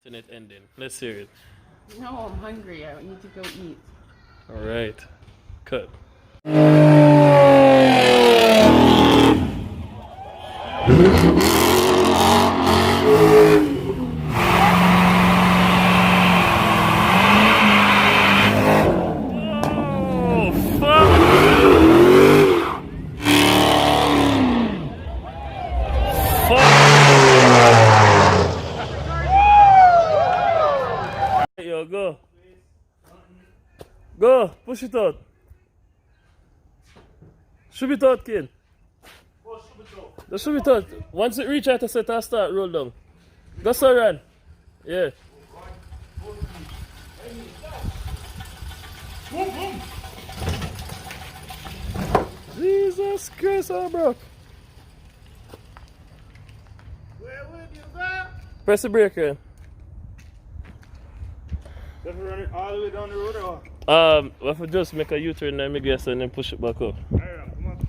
Internet ending. Let's hear it. No, I'm hungry. I need to go eat. All right. Cut. Yo, go. Go, push it out. Should it out, kid. Just should it out. Once it reach out to set, I'll start roll down. Go, so run. Yeah. Jesus Christ, I broke. Where would you go? Press the brake, man. Just run it all the way down the road or what? We have to just make a U-turn and make gas and then push it back up. Alright, come on.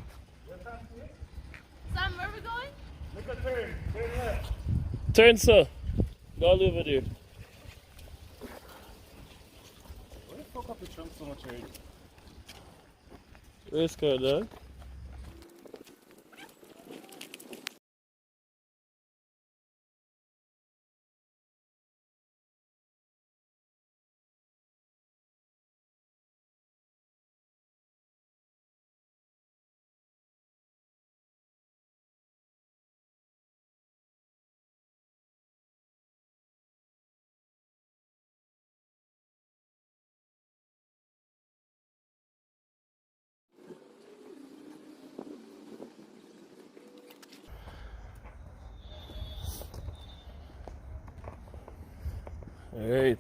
Sam, where are we going? Make a turn. Turn left. Turn, sir. Go all over there. Why the fuck up the trunk so much already? Race car, dog. All right.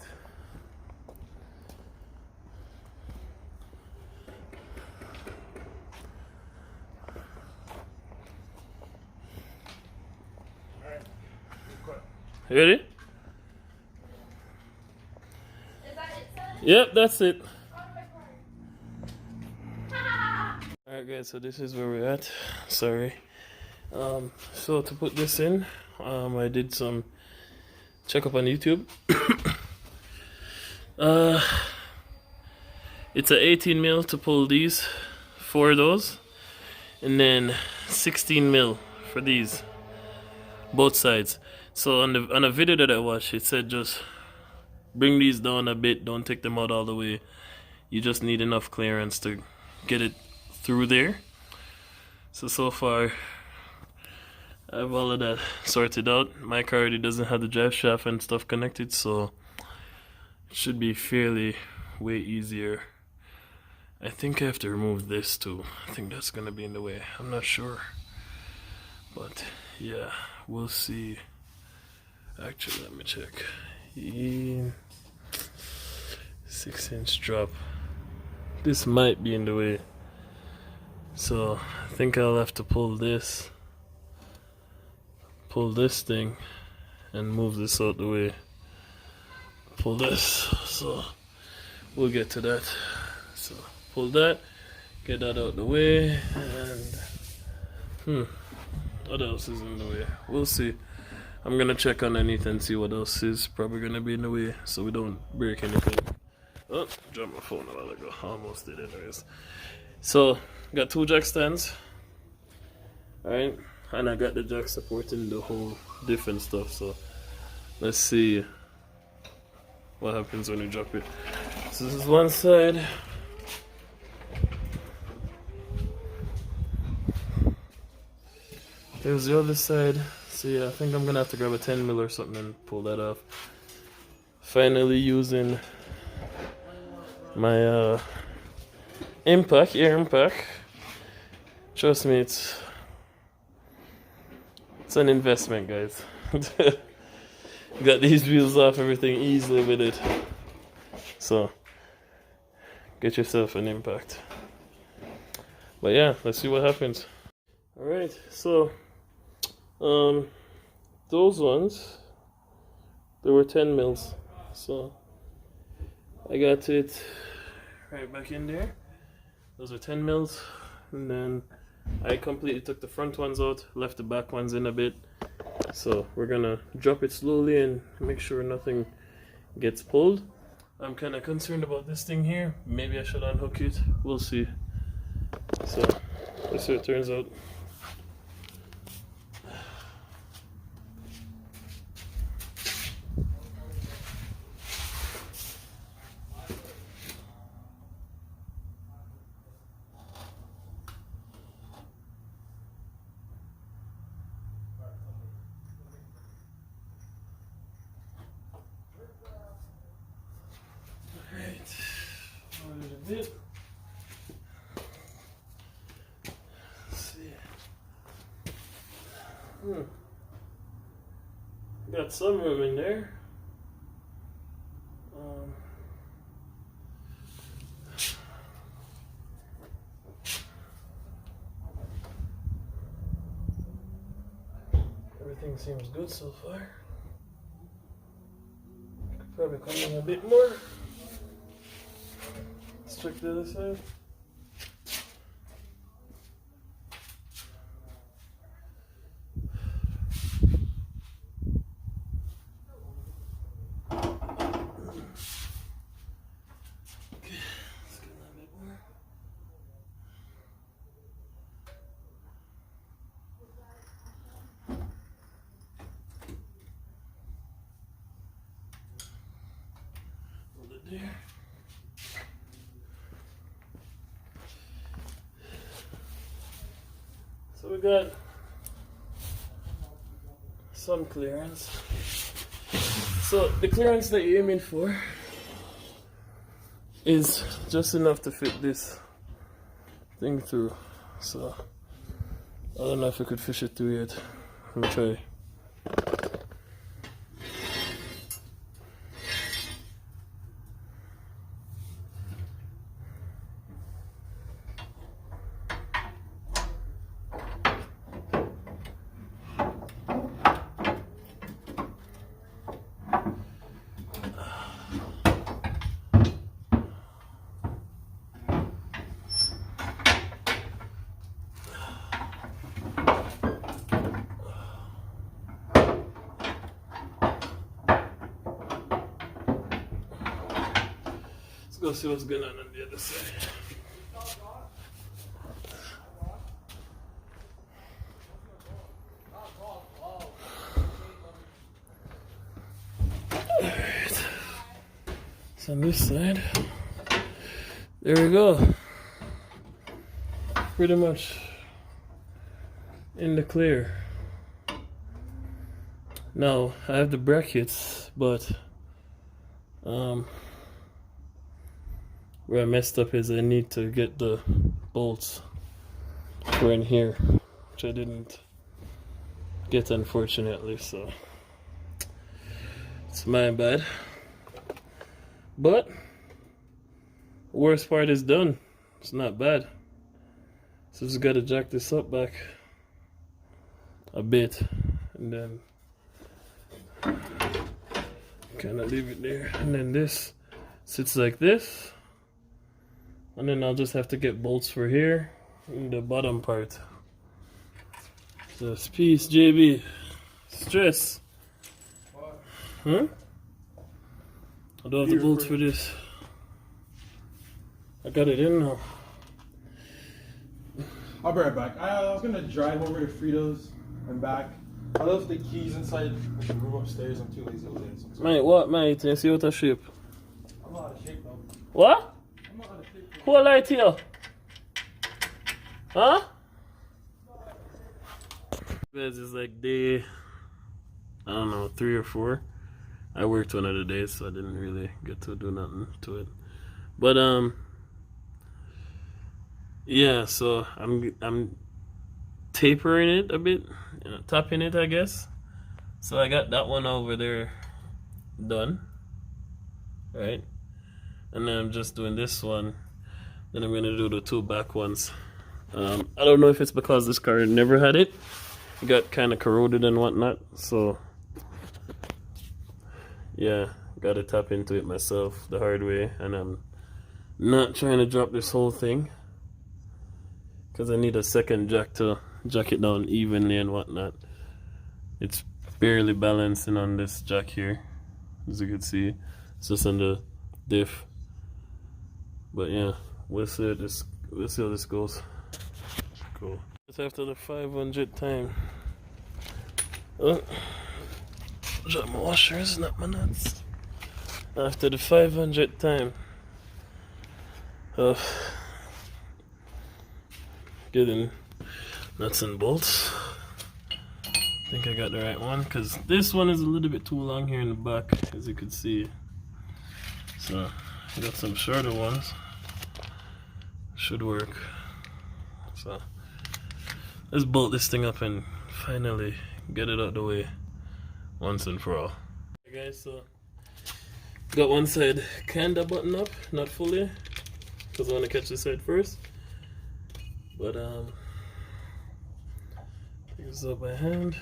Ready? Is that it, Sam? Yep, that's it. Alright guys, so this is where we're at. Sorry. So to put this in, I did some check up on YouTube. It's a 18 mil to pull these, 4 of those, and then 16 mil for these, both sides. So on a video that I watched, it said just bring these down a bit, don't take them out all the way. You just need enough clearance to get it through there. So far I have all of that sorted out. My car already doesn't have the drive shaft and stuff connected, so it should be fairly way easier. I think I have to remove this too. I think that's gonna be in the way. I'm not sure, but yeah, we'll see. Actually, let me check. 6-inch drop. This might be in the way, so I think I'll have to pull this thing and move this out the way. Pull this, so we'll get to that. So pull that, get that out the way, and what else is in the way? We'll see. I'm gonna check underneath and see what else is probably gonna be in the way, so we don't break anything. Oh, dropped my phone a while ago. Almost did anyways. So got 2 jack stands. Alright, and I got the jack supporting the whole different stuff, so let's see what happens when you drop it. So this is one side. There's the other side. So yeah, I think I'm gonna have to grab a 10 mil or something and pull that off. Finally using my air impact. Trust me, it's an investment, guys. Got these wheels off everything easily with it. So get yourself an impact. But yeah, let's see what happens. Alright, so those ones, there were 10 mils, so I got it right back in there. Those are 10 mils, and then I completely took the front ones out, left the back ones in a bit. So we're gonna drop it slowly and make sure nothing gets pulled. I'm kind of concerned about this thing here. Maybe I should unhook it. We'll see. So let's see what it turns out. Bit. Let's see. Got some room in there. Everything seems good so far. Could probably come in a bit more. Let's check the other side. Okay, let's get a little bit more. Hold it there. So we got some clearance. So the clearance that you're aiming for is just enough to fit this thing through. So I don't know if I could fish it through yet. We'll try. Let's go see what's going on the other side. Alright. So on this side, there we go. Pretty much in the clear. Now I have the brackets, but where I messed up is I need to get the bolts for in here, which I didn't get unfortunately, so it's my bad. But worst part is done. It's not bad. So just gotta jack this up back a bit and then kind of leave it there, and then this sits like this. And then I'll just have to get bolts for here in the bottom part. Just peace, JB. Stress. Huh? I don't have the bolts for this. I got it in now. I'll be right back. I was gonna drive over to Fritos and back. I left the keys inside the room upstairs. I'm too lazy to do it. Mate, what, mate? You see what a shape? I'm not out of shape though. What? I'm not out of shape. Who light here? Huh? Guys, it's like day, I don't know, 3 or 4. I worked one of the days, so I didn't really get to do nothing to it. But yeah. So I'm tapering it a bit, you know, tapping it, I guess. So I got that one over there done, right? And then I'm just doing this one. Then I'm gonna do the 2 back ones. I don't know if it's because this car never had it. It got kind of corroded and whatnot. So yeah, gotta tap into it myself the hard way. And I'm not trying to drop this whole thing because I need a second jack to jack it down evenly and whatnot. It's barely balancing on this jack here, as you can see. It's just on the diff. But yeah, we'll see how this goes. Cool. It's after the 500th time. Oh, drop my washer, it's not my nuts. After the 500th time of getting nuts and bolts. I think I got the right one, because this one is a little bit too long here in the back, as you can see. So I got some shorter ones. Should work. So let's bolt this thing up and finally get it out the way once and for all. Okay guys, so got one side kinda buttoned up, not fully, because I want to catch this side first. But take this up by hand.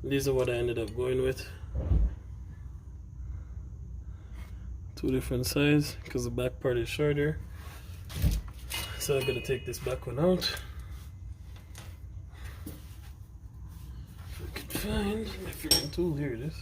These are what I ended up going with. Two different sides, because the back part is shorter. So I'm gonna take this back one out. If I can find my freaking tool, here it is.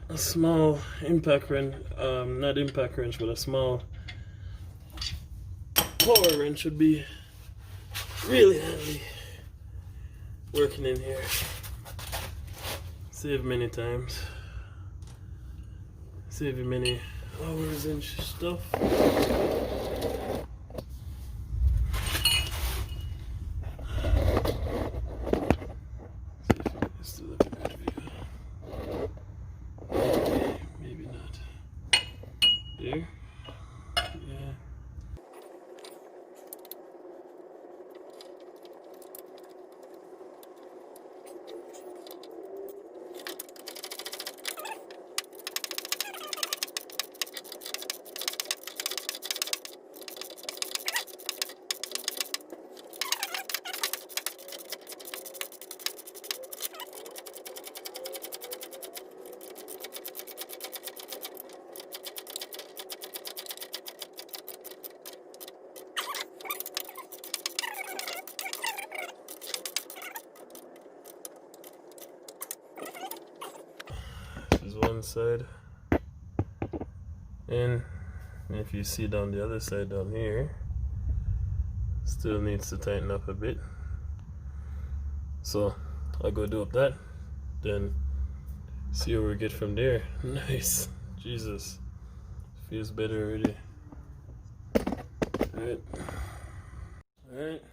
A small impact wrench, not impact wrench, but a small power wrench would be really handy working in here. Save many times. Save you many hours and stuff. One side, and if you see down the other side down here, still needs to tighten up a bit. So I'll go do up that, then see where we get from there. Nice, Jesus, feels better already. Alright,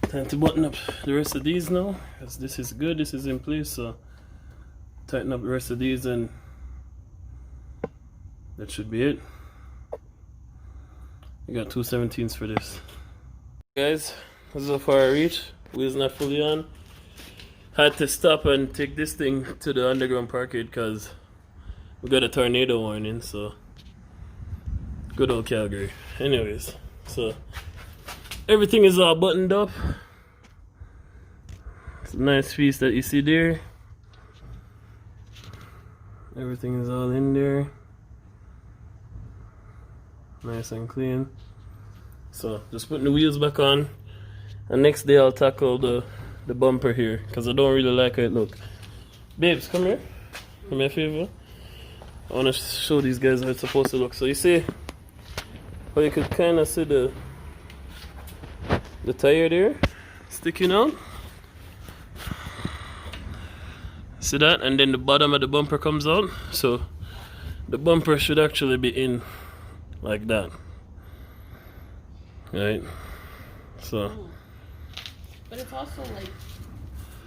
time to button up the rest of these now, because this is good, this is in place. So tighten up the rest of these and that should be it. You got 2/17 for this. Guys, this is how far I reach. Wheels not fully on. Had to stop and take this thing to the underground parkade because we got a tornado warning, so good old Calgary. Anyways, so everything is all buttoned up. It's a nice piece that you see there. Everything is all in there, nice and clean. So just putting the wheels back on, and next day I'll tackle the bumper here, because I don't really like how it look. Babes, come here, do me a favor. I want to show these guys how it's supposed to look. So you see how you could kind of see the tire there sticking out. See that? And then the bottom of the bumper comes out. So the bumper should actually be in like that. right? So But it's also like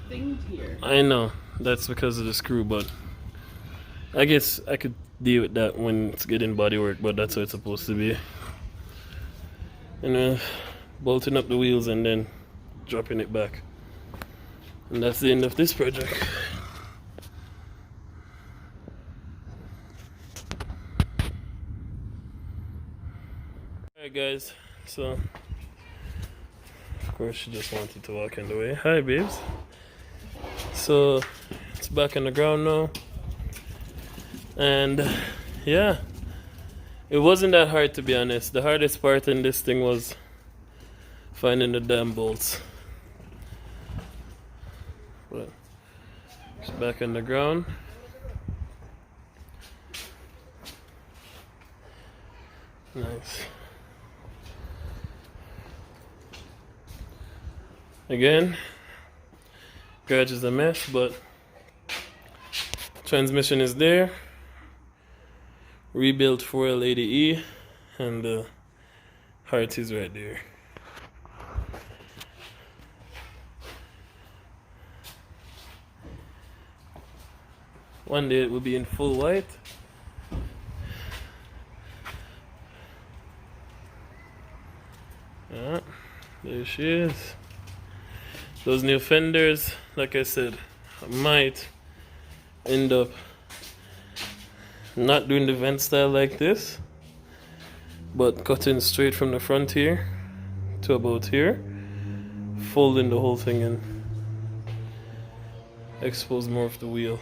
thinged here. I know that's because of the screw, but I guess I could deal with that when it's getting body work, but that's how it's supposed to be. And bolting up the wheels and then dropping it back. And that's the end of this project. Alright guys, so of course she just wanted to walk in the way. Hi babes. So it's back on the ground now. And yeah, it wasn't that hard, to be honest. The hardest part in this thing was finding the damn bolts. But it's back on the ground. Nice. Again, garage is a mess, but transmission is there. Rebuilt 4L80E, and the heart is right there. One day it will be in full white. Yeah, there she is. Those new fenders, like I said, I might end up not doing the vent style like this, but cutting straight from the front here to about here, folding the whole thing in, expose more of the wheel.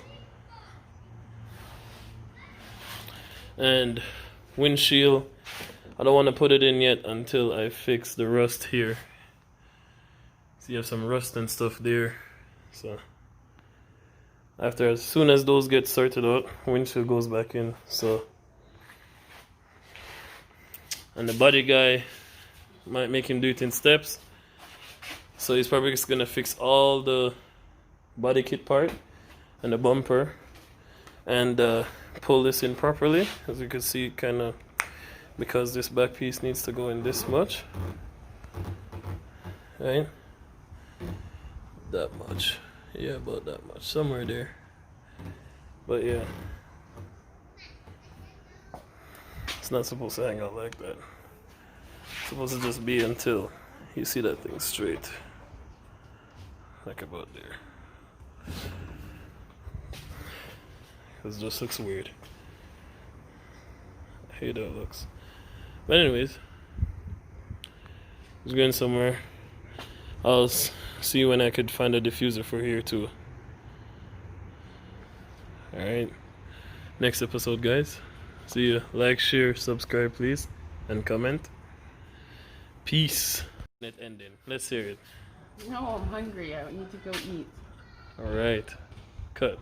And windshield, I don't want to put it in yet until I fix the rust here. So you have some rust and stuff there. So after, as soon as those get sorted out, windshield goes back in. So, and the body guy might make him do it in steps. So he's probably just gonna fix all the body kit part and the bumper and pull this in properly. As you can see, kind of, because this back piece needs to go in this much, right? That much. Yeah, about that much, somewhere there. But yeah, it's not supposed to hang out like that. It's supposed to just be until you see that thing straight, like about there. Because it just looks weird. I hate how it looks. But anyways, I was going somewhere. I'll see when I could find a diffuser for here too. Alright, next episode guys. See you. Like, share, subscribe please, and comment. Peace. Net ending. Let's hear it. No, I'm hungry. I need to go eat. Alright. Cut.